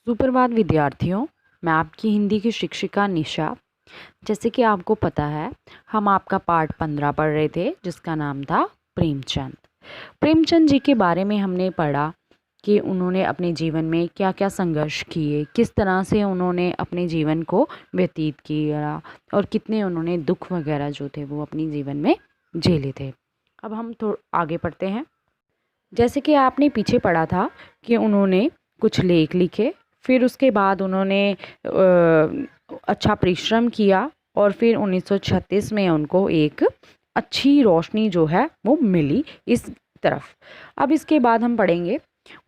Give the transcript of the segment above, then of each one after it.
सुप्रभात विद्यार्थियों, मैं आपकी हिंदी की शिक्षिका निशा। जैसे कि आपको पता है, हम आपका पाठ 15 पढ़ रहे थे जिसका नाम था प्रेमचंद। प्रेमचंद जी के बारे में हमने पढ़ा कि उन्होंने अपने जीवन में क्या क्या संघर्ष किए, किस तरह से उन्होंने अपने जीवन को व्यतीत किया और कितने उन्होंने दुख वगैरह जो थे वो अपने जीवन में झेले थे। अब हम थोड़ा आगे पढ़ते हैं। जैसे कि आपने पीछे पढ़ा था कि उन्होंने कुछ लेख लिखे, फिर उसके बाद उन्होंने अच्छा परिश्रम किया और फिर 1936 में उनको एक अच्छी रोशनी जो है वो मिली इस तरफ। अब इसके बाद हम पढ़ेंगे,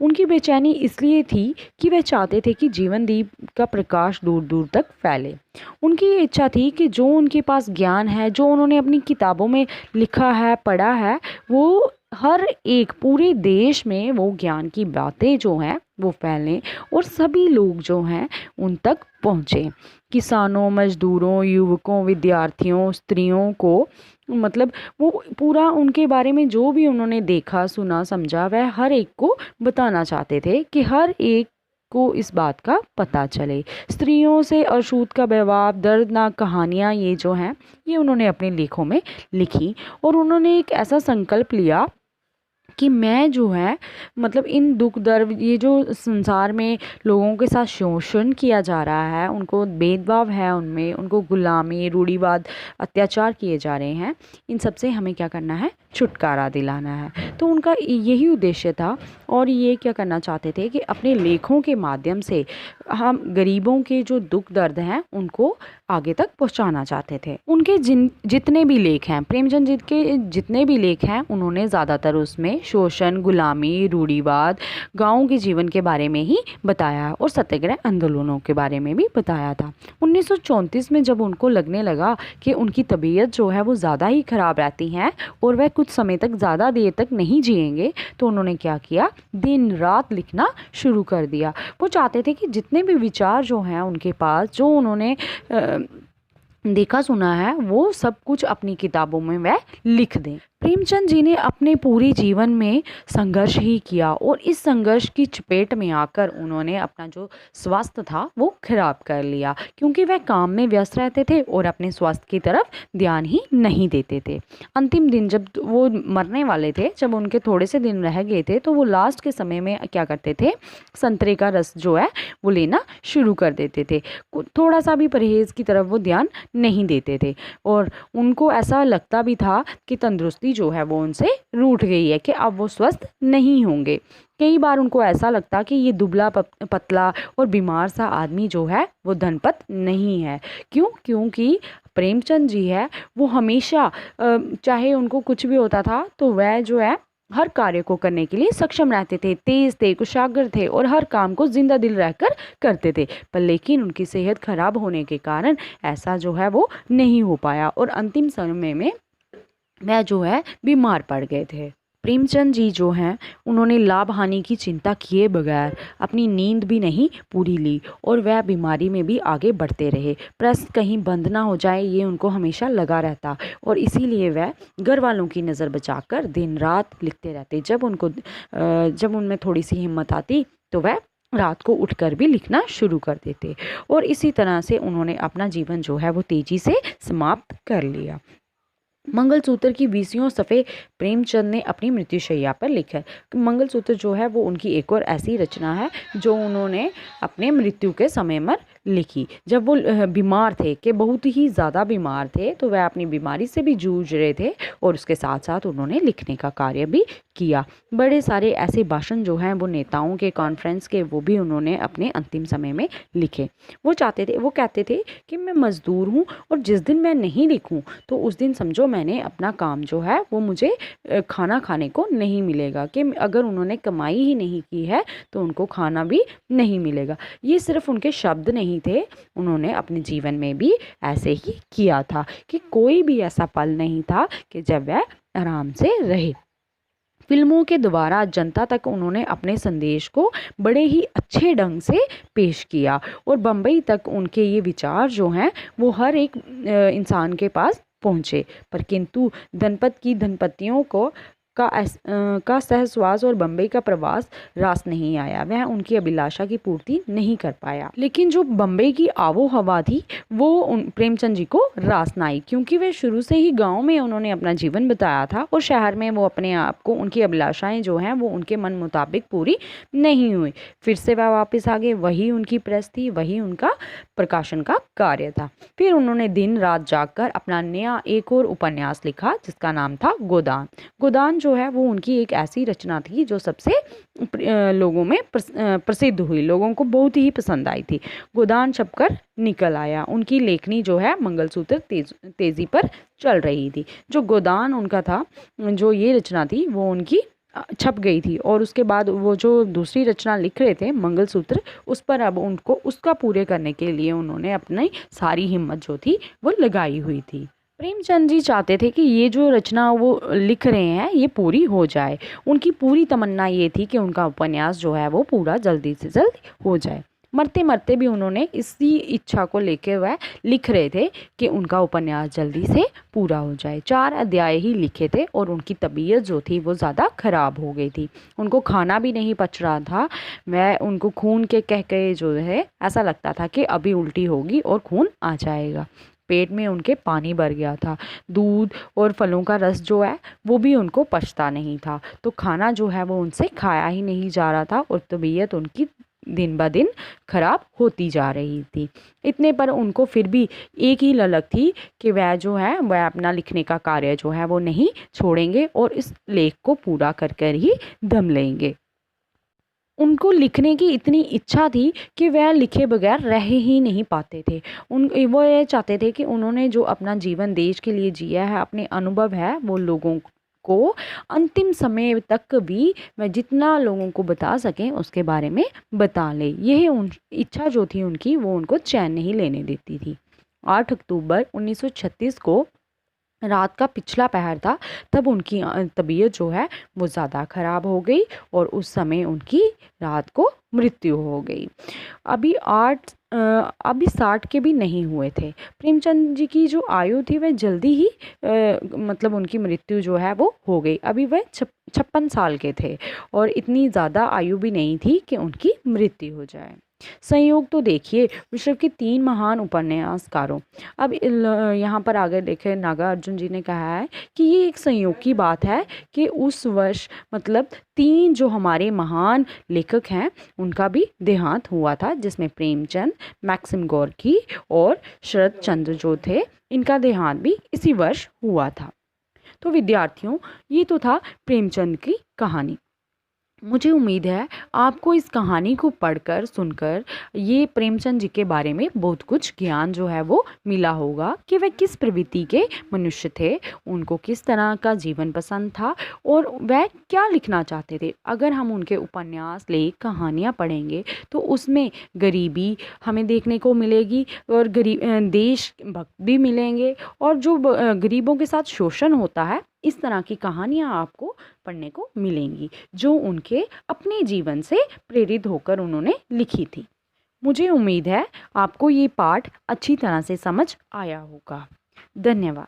उनकी बेचैनी इसलिए थी कि वह चाहते थे कि जीवन दीप का प्रकाश दूर दूर तक फैले। उनकी ये इच्छा थी कि जो उनके पास ज्ञान है, जो उन्होंने अपनी किताबों में लिखा है, पढ़ा है, वो हर एक पूरे देश में वो ज्ञान की बातें जो हैं वो फैलें और सभी लोग जो हैं उन तक पहुँचें। किसानों, मजदूरों, युवकों, विद्यार्थियों, स्त्रियों को, मतलब वो पूरा उनके बारे में जो भी उन्होंने देखा, सुना, समझा, वह हर एक को बताना चाहते थे कि हर एक को इस बात का पता चले। स्त्रियों से अछूत का व्यवहार, दर्दनाक कहानियाँ ये जो हैं ये उन्होंने अपने लेखों में लिखी और उन्होंने एक ऐसा संकल्प लिया कि मैं जो है, मतलब इन दुख दर्द, ये जो संसार में लोगों के साथ शोषण किया जा रहा है, उनको भेदभाव है उनमें, उनको गुलामी, रूढ़िवाद, अत्याचार किए जा रहे हैं, इन सब से हमें क्या करना है, छुटकारा दिलाना है। तो उनका यही उद्देश्य था और ये क्या करना चाहते थे कि अपने लेखों के माध्यम से हम गरीबों के जो दुख दर्द हैं उनको आगे तक पहुंचाना चाहते थे। उनके जितने भी लेख हैं, प्रेमचंद जी के जितने भी लेख हैं, उन्होंने ज़्यादातर उसमें शोषण, गुलामी, रूढ़िवाद, गाँव के जीवन के बारे में ही बताया और सत्याग्रह आंदोलनों के बारे में भी बताया था। 1934 में जब उनको लगने लगा कि उनकी तबीयत जो है वो ज़्यादा ही ख़राब रहती है और वह कुछ समय तक, ज़्यादा देर तक नहीं जिएंगे, तो उन्होंने क्या किया, दिन रात लिखना शुरू कर दिया। वो चाहते थे कि जितने भी विचार जो हैं उनके पास, जो उन्होंने देखा सुना है, वो सब कुछ अपनी किताबों में वह लिख दें। प्रेमचंद जी ने अपने पूरे जीवन में संघर्ष ही किया और इस संघर्ष की चपेट में आकर उन्होंने अपना जो स्वास्थ्य था वो खराब कर लिया, क्योंकि वह काम में व्यस्त रहते थे और अपने स्वास्थ्य की तरफ ध्यान ही नहीं देते थे। अंतिम दिन जब वो मरने वाले थे, जब उनके थोड़े से दिन रह गए थे, तो वो लास्ट के समय में क्या करते थे, संतरे का रस जो है वो लेना शुरू कर देते थे। थोड़ा सा भी परहेज़ की तरफ वो ध्यान नहीं देते थे और उनको ऐसा लगता भी था कि तंदुरुस्ती जो है वो उनसे रूठ गई है, कि अब वो स्वस्थ नहीं होंगे। कई बार उनको ऐसा लगता कि ये दुबला पतला और बीमार सा आदमी जो है वो धनपत नहीं है। क्यों? क्योंकि प्रेमचंद जी है वो हमेशा, चाहे उनको कुछ भी होता था तो वह जो है हर कार्य को करने के लिए सक्षम रहते थे, तेज थे, कुशाग्र थे और हर काम को जिंदा दिल रहकर करते थे। पर लेकिन उनकी सेहत खराब होने के कारण ऐसा जो है वो नहीं हो पाया और अंतिम समय में वह जो है बीमार पड़ गए थे। प्रेमचंद जी जो हैं उन्होंने लाभ हानि की चिंता किए बगैर अपनी नींद भी नहीं पूरी ली और वह बीमारी में भी आगे बढ़ते रहे। प्रेस कहीं बंद ना हो जाए ये उनको हमेशा लगा रहता और इसीलिए वह घर वालों की नज़र बचाकर दिन रात लिखते रहते। जब उनमें थोड़ी सी हिम्मत आती तो वह रात को उठकर भी लिखना शुरू कर देते और इसी तरह से उन्होंने अपना जीवन जो है वो तेज़ी से समाप्त कर लिया। मंगलसूत्र की 20वीं सफ़े प्रेमचंद ने अपनी मृत्युशैया पर लिखा है। मंगलसूत्र जो है वो उनकी एक और ऐसी रचना है जो उन्होंने अपने मृत्यु के समय में लिखी, जब वो बीमार थे, कि बहुत ही ज़्यादा बीमार थे, तो वह अपनी बीमारी से भी जूझ रहे थे और उसके साथ साथ उन्होंने लिखने का कार्य भी किया। बड़े सारे ऐसे भाषण जो हैं वो नेताओं के, कॉन्फ्रेंस के, वो भी उन्होंने अपने अंतिम समय में लिखे। वो कहते थे कि मैं मज़दूर हूँ और जिस दिन मैं नहीं लिखूँ तो उस दिन समझो मैंने अपना काम जो है वो मुझे खाना खाने को नहीं मिलेगा, कि अगर उन्होंने कमाई ही नहीं की है तो उनको खाना भी नहीं मिलेगा। ये सिर्फ उनके शब्द नहीं थे, उन्होंने अपने जीवन में भी ऐसे ही किया था कि कोई भी ऐसा पल नहीं था कि जब वह आराम से रहे। फिल्मों के द्वारा जनता तक उन्होंने अपने संदेश को बड़े ही अच्छे ढंग से पेश किया और बम्बई तक उनके ये विचार जो हैं वो हर एक इंसान के पास पहुँचे। पर किंतु धनपतियों को का सहस्वास और बम्बई का प्रवास रास नहीं आया। वह उनकी अभिलाषा की पूर्ति नहीं कर पाया। लेकिन जो बम्बई की आबो हवा थी वो प्रेमचंद जी को रास न आई, क्योंकि वे शुरू से ही गांव में उन्होंने अपना जीवन बताया था और शहर में वो अपने आप को, उनकी अभिलाषाएं जो हैं वो उनके मन मुताबिक पूरी नहीं हुई। फिर से वह वापस आ गए। वही उनकी प्रेस थी, वही उनका प्रकाशन का कार्य था। फिर उन्होंने दिन रात जागकर अपना नया एक और उपन्यास लिखा जिसका नाम था गोदान। गोदान जो है वो उनकी एक ऐसी रचना थी जो सबसे लोगों में प्रसिद्ध हुई, लोगों को बहुत ही पसंद आई थी। गोदान छपकर निकल आया। उनकी लेखनी जो है मंगलसूत्र तेजी पर चल रही थी। जो गोदान उनका था, जो ये रचना थी वो उनकी छप गई थी और उसके बाद वो जो दूसरी रचना लिख रहे थे मंगलसूत्र, उस पर अब उनको उसका पूरे करने के लिए उन्होंने अपनी सारी हिम्मत जो थी वो लगाई हुई थी। प्रेमचंद जी चाहते थे कि ये जो रचना वो लिख रहे हैं ये पूरी हो जाए। उनकी पूरी तमन्ना ये थी कि उनका उपन्यास जो है वो पूरा जल्दी से जल्द हो जाए। मरते मरते भी उन्होंने इसी इच्छा को लेके वह लिख रहे थे कि उनका उपन्यास जल्दी से पूरा हो जाए। 4 अध्याय ही लिखे थे और उनकी तबीयत जो थी वो ज़्यादा ख़राब हो गई थी। उनको खाना भी नहीं पच रहा था। वह उनको खून के कहकहे जो है ऐसा लगता था कि अभी उल्टी होगी और खून आ जाएगा। पेट में उनके पानी भर गया था। दूध और फलों का रस जो है वो भी उनको पचता नहीं था। तो खाना जो है वो उनसे खाया ही नहीं जा रहा था और तबीयत उनकी दिन ब दिन खराब होती जा रही थी। इतने पर उनको फिर भी एक ही ललक थी कि वह जो है वह अपना लिखने का कार्य जो है वो नहीं छोड़ेंगे और इस लेख को पूरा कर कर ही दम लेंगे। उनको लिखने की इतनी इच्छा थी कि वह लिखे बगैर रह ही नहीं पाते थे। वो ये चाहते थे कि उन्होंने जो अपना जीवन देश के लिए जिया है, अपने अनुभव है, वो लोगों को अंतिम समय तक भी वह जितना लोगों को बता सकें उसके बारे में बता ले। यही इच्छा जो थी उनकी वो उनको चैन नहीं लेने देती थी। 8 अक्टूबर 1936 को रात का पिछला पहर था। तब उनकी तबीयत जो है वो ज़्यादा ख़राब हो गई और उस समय उनकी रात को मृत्यु हो गई। अभी 60 के भी नहीं हुए थे। प्रेमचंद जी की जो आयु थी वह जल्दी ही मतलब उनकी मृत्यु जो है वो हो गई। अभी वह 56 साल के थे और इतनी ज़्यादा आयु भी नहीं थी कि उनकी मृत्यु हो जाए। संयोग तो देखिए, विश्व के 3 महान उपन्यासकारों। अब यहाँ पर आगे देखें, नागार्जुन जी ने कहा है कि ये एक संयोग की बात है कि उस वर्ष मतलब 3 जो हमारे महान लेखक हैं उनका भी देहांत हुआ था, जिसमें प्रेमचंद, मैक्सिम गोर्की और शरद चंद्र जो थे इनका देहांत भी इसी वर्ष हुआ था। तो विद्यार्थियों, ये तो था प्रेमचंद की कहानी। मुझे उम्मीद है आपको इस कहानी को पढ़कर सुनकर ये प्रेमचंद जी के बारे में बहुत कुछ ज्ञान जो है वो मिला होगा कि वह किस प्रवृत्ति के मनुष्य थे, उनको किस तरह का जीवन पसंद था और वह क्या लिखना चाहते थे। अगर हम उनके उपन्यास, लेख, कहानियाँ पढ़ेंगे तो उसमें गरीबी हमें देखने को मिलेगी और देशभक्त भी मिलेंगे और जो गरीबों के साथ शोषण होता है, इस तरह की कहानियाँ आपको पढ़ने को मिलेंगी जो उनके अपने जीवन से प्रेरित होकर उन्होंने लिखी थी। मुझे उम्मीद है आपको ये पाठ अच्छी तरह से समझ आया होगा। धन्यवाद।